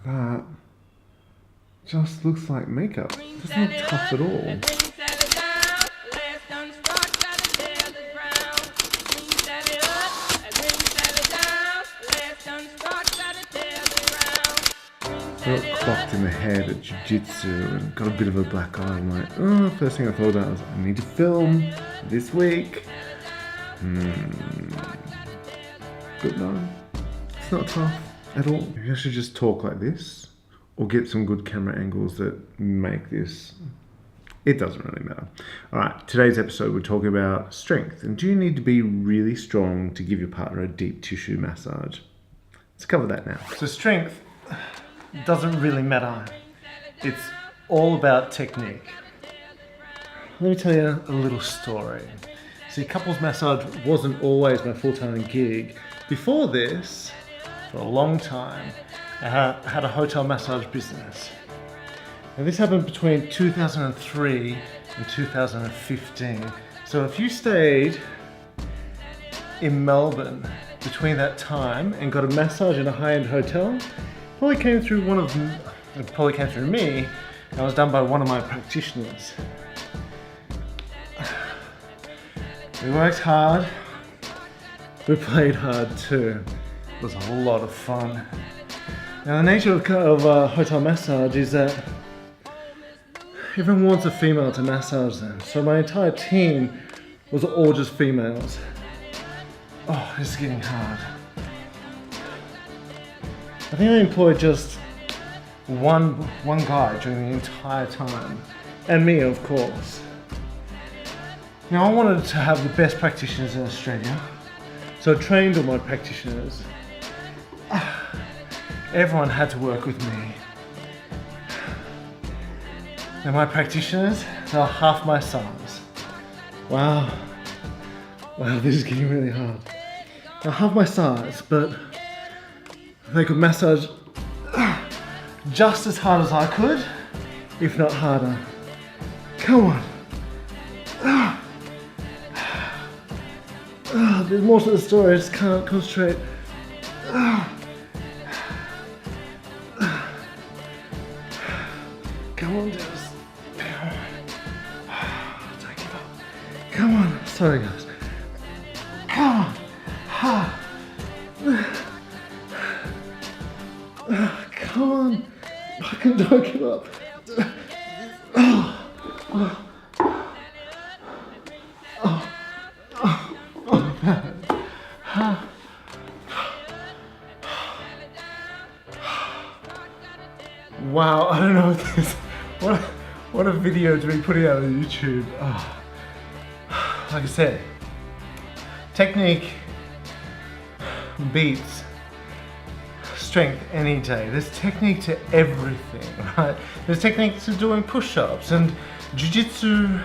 like that. Just looks like makeup. It's not tough at all. I got clocked in the head at jiu-jitsu and got a bit of a black eye. I'm like, oh, first thing I thought about was I need to film this week. But no, it's not tough at all. Maybe I should just talk like this or get some good camera angles that make this. It doesn't really matter. All right, today's episode we're talking about strength. And do you need to be really strong to give your partner a deep tissue massage? Let's cover that now. So strength doesn't really matter. It's all about technique. Let me tell you a little story. See, couples massage wasn't always my full-time gig. Before this, for a long time, I had a hotel massage business. And this happened between 2003 and 2015. So if you stayed in Melbourne between that time and got a massage in a high-end hotel, probably came through me, and was done by one of my practitioners. We worked hard, we played hard too. It was a lot of fun. Now the nature of hotel massage is that everyone wants a female to massage them. So my entire team was all just females. Oh, this is getting hard. I think I employed just one guy during the entire time. And me, of course. Now I wanted to have the best practitioners in Australia. So I trained all my practitioners. Everyone had to work with me. Now my practitioners, they're half my size. Wow, this is getting really hard. They're half my size, but they could massage just as hard as I could, if not harder. Come on. There's more to the story, I just can't concentrate. Come on, Dennis. Don't give up. Come on. Sorry, guys. Come on. Come on. Fucking don't give up. Wow, I don't know what this. What a video to be putting out on YouTube. Oh. Like I said, technique beats strength any day. There's technique to everything, right? There's technique to doing push-ups, and jiu-jitsu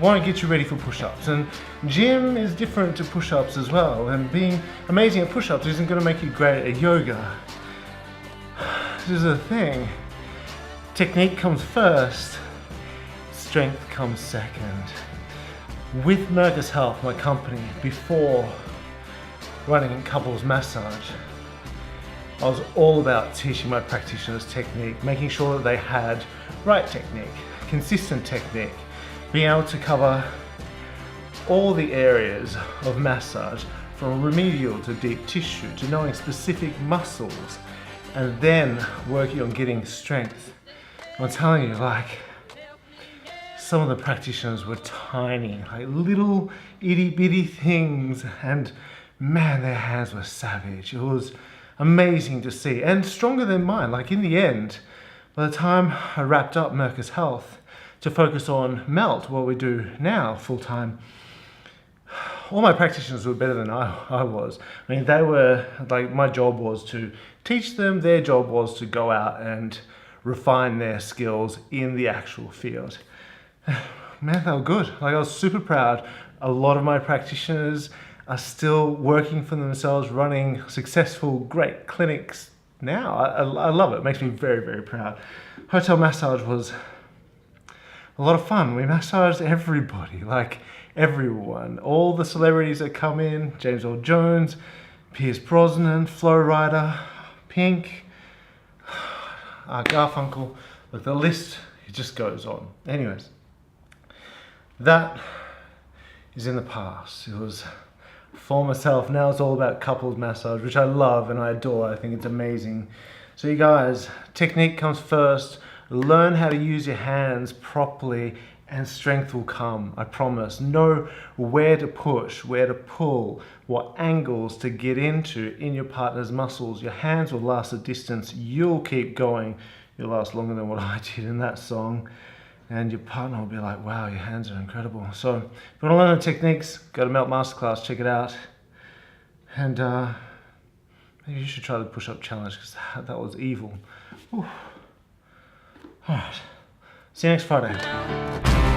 won't get you ready for push-ups, and gym is different to push-ups as well, and being amazing at push-ups isn't going to make you great at yoga. This is the thing. Technique comes first, strength comes second. With Merkas Health, my company, before running couples massage, I was all about teaching my practitioners technique, making sure that they had right technique, consistent technique, being able to cover all the areas of massage, from remedial to deep tissue, to knowing specific muscles, and then working on getting strength. I'm telling you, like, some of the practitioners were tiny, like little itty bitty things, and man, their hands were savage. It was amazing to see, and stronger than mine. Like, in the end, by the time I wrapped up Merkas Health to focus on Melt, what we do now full time, all my practitioners were better than I was. I mean, they were, like, my job was to teach them, their job was to go out and refine their skills in the actual field. Man, they were good. Like, I was super proud. A lot of my practitioners are still working for themselves, running successful, great clinics now. I love it. It makes me very, very proud. Hotel massage was a lot of fun. We massaged everybody, like everyone. All the celebrities that come in, James Earl Jones, Pierce Brosnan, Flo Rida, Pink, Garfunkel. Look, the list, it just goes on. Anyways, that is in the past. It was for myself. Now it's all about coupled massage, which I love and I adore. I think it's amazing. So you guys, technique comes first. Learn how to use your hands properly and strength will come, I promise. Know where to push, where to pull, what angles to get into in your partner's muscles. Your hands will last a distance. You'll keep going. You'll last longer than what I did in that song. And your partner will be like, wow, your hands are incredible. So if you want to learn the techniques, go to Melt Masterclass, check it out. And maybe you should try the push-up challenge because that was evil. All right. See you next Friday.